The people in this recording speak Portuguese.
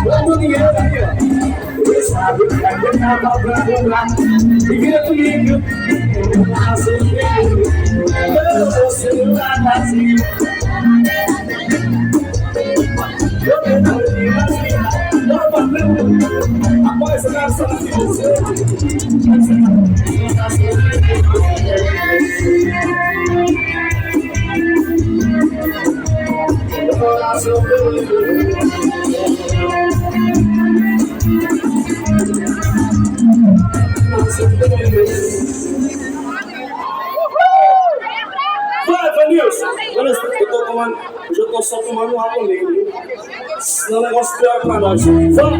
Vamos dinheiro aqui, ó. Você sabe que é que tá faltando lá. E vira comigo. Você não tá vazio. Eu não tenho vazio. Bora pra frente. Após essa canção de você. Coração doido. Vai, Vanilson! Eu tô só tomando água comigo, viu? Senão o negócio pior pra nós. Vai!